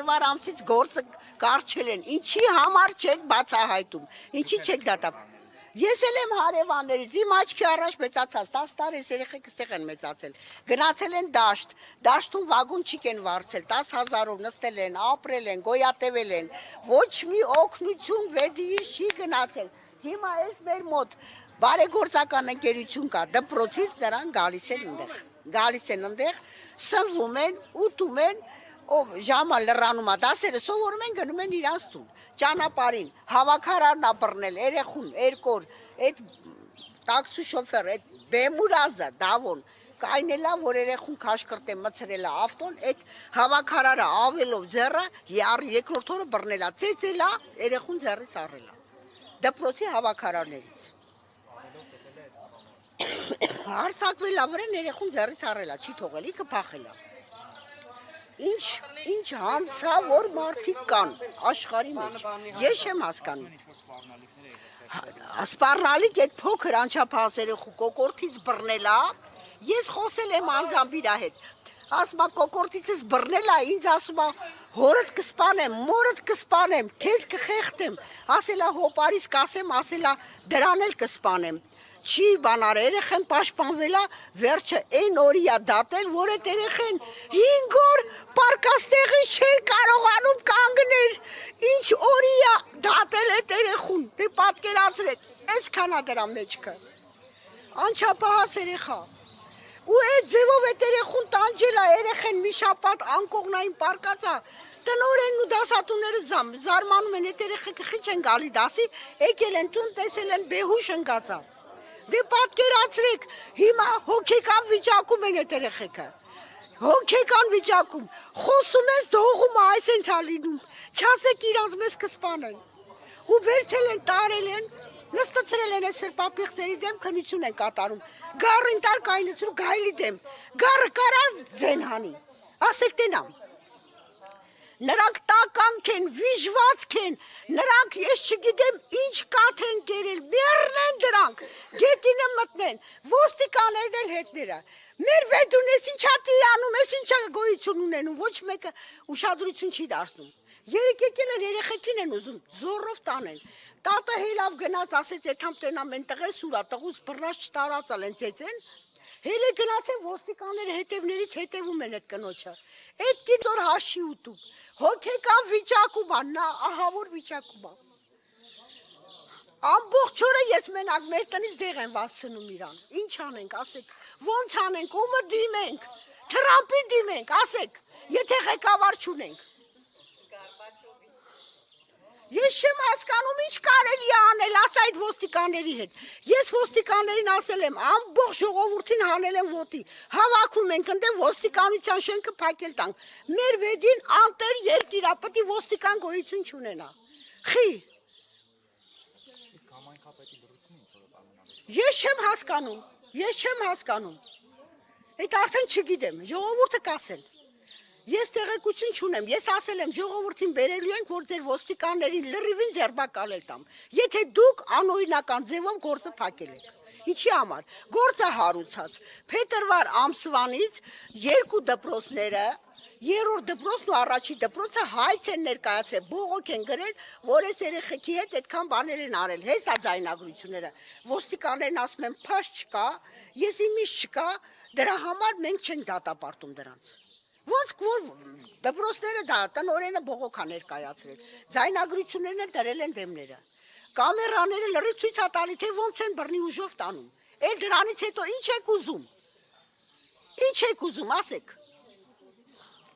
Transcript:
փետրվար ամսից գործը կարճել են, ինչի համար չեք բացահայտում, ինչի չեք դատապ։ Ես էլ եմ հարևաններից, իմ աչքի առաջ մեծացած, 10 տարի երեխեք ստեղ են մեծացել, գնացել են դաշտ, դաշտում վագոնչիկ են վարձել, 10,000-ով նստել են, ապրել են, գոյատևել են, ոչ մի օգնություն վեդիի չի գնացել, հիմա ես մեր մոտ բարեգործական ընկերություն կա, դպրոցից նրանք գալիս են ընդեղ, սնվում են, ուտում են, ժամը լռանում է, դասերը սովորում են, գնում են իրանց տուն, ճանապարհին, հավաքարարն ա բռնել, երեխուն, երկոր, այդ տաքսի շոֆեր, այդ բեմուրազը, դավոն, կայնելա, որ երեխուն քաշկրտ է մցրել է ավտոն, այդ հավաքարարը ավելով ձեռը, երկրորդ օրը բռնել է, ծեծել է, երեխուն ձեռից առել է, դպրոցի հավաքարարներից։ Հարցակվել է վրան, երեխուն ձեռից առել է, չի թողել, ինքը փախել է։ Ինչ հանցա, որ մարդիկ կան աշխարհի մեջ, ես չեմ հասկանում։ Սպառնալիք այդ փոքր անչափահաս երեխու կոկորտից բռնել է, ես խոսել եմ անձամբ իր հետ, ասում է կոկորտիցս բռնել է, ինձ ասում է հորդ կսպանեմ, մորդ կսպանեմ, քեզ կխեղդեմ, ասել է հոպարիս կասեմ, ասել է դրան էլ կսպանեմ։ Չի բանար, երեխեն պաշտպանվել է, վերջը այն օրի է դատել, որ այդ երեխեն 5 օր պարկաստեղի չէր կարողանում կանգնել, ինչ օրի է դատել այդ երեխուն, դե պատկերացրեք, այսքան է դրա մեջքը, անչափահաս երեխա, ու այդ ձևով այդ երեխուն տանջել է, երեխեն մի շաբաթ անկողնային պարկած է, տնօրենն ու դասատուները զարմանում են, այդ երեխեքը խիչ են գալի դասի, եկել են տուն, տեսել են բեհուշ ընկած է։ Դե պատկերացրեք, հիմա հոգեկան վիճակում են այդ երեխեքը, հոգեկան վիճակում, խոսում ես դողում այս են ցալինում, չասեք իրանց մեզ կսպանեն, ու վերցել են, տարել են, նստացրել են այդ սրպապիղծերի դեմ քննություն են կատարում, գառին տար կայնեցրու գայլի դեմ, գառը կարա ձեն հանի, ասեք տենամ, նրանք տականք են, վիժվածք են, նրանք ես չգիտեմ ինչ կաթ են կերել, մեռնեն դրանք, գետինը մտնեն, ոստիկաներն էլ հետները, մեր վեդուն ես ինչա տիրանում, ես ինչա գոյություն ունենում, ոչ մեկը ուշադրություն չի դարձնում, երեք եկել են երեխեքին են ուզում, զորով տանեն, տատը հելավ գնաց, ասեց եթամ տենամ են տղե սուրա, տղուս բռնած չտարածալ են ծեծեն, հել է գնացեն ոստիկանները հետևներից հետևում են այդ կնոջը, այդ կիցոր հաշի ուտում, հոգեկան վիճակում է, նա ահավոր վիճակում է, ամբողջ օրը ես մենակ մեր տնից դեղ են վասցնում իրան, ինչ անենք, ասեք, ոնց անենք, ումը դիմենք, Թրամփի դիմենք, ասեք, եթե ղեկավար չունենք, ես չեմ հասկանում ինչ կարելի է անել, ասա այդ ոստիկանների հետ, ես ոստիկաններին ասել եմ, ամբողջ ժողովրդին հանել եմ ոտի, հավաքում ենք ընդ ոստիկանության շենքը փակել տանք, մեր վեդին անտեր երկիր է, պետք է ոստիկան գոյություն չունենա, խի, ես չեմ հասկանում, այդ արդեն չգիտեմ, ժողովուրդը կասեն, ես տեղեկություն չունեմ, ես ասել եմ ժողովրդին բերելու ենք, որ ձեր ոստիկաններին լրիվին ձերբակալել տամ, եթե դուք անօրինական ձևով գործը փակել եք, ինչի համար, գործը հարուցած, փետրվար ամսվանից երկու դպրոցները, երրորդ դպրոցն ու առաջի դպրոցը հայց են ներկայացրել, բողոք են գրել, որ այս երեխեքի հետ այդքան բաներ են արել, հեսա ձայնագրությունները, ոստիկաններն ասում են փաշ չկա, ես իմիջ չկա, դրա համար մենք չենք դատապարտում դրանց։ Ոնց որ դպրոցները դա տնօրենը բողոք է ներկայացրել, ձայնագրություններն էլ դրել են դեմները, կամերաները լրիվ ցույց է տալի, թե ոնց են բռնի ուժով տանում, էլ դրանից հետո ինչ եք ուզում, ասեք,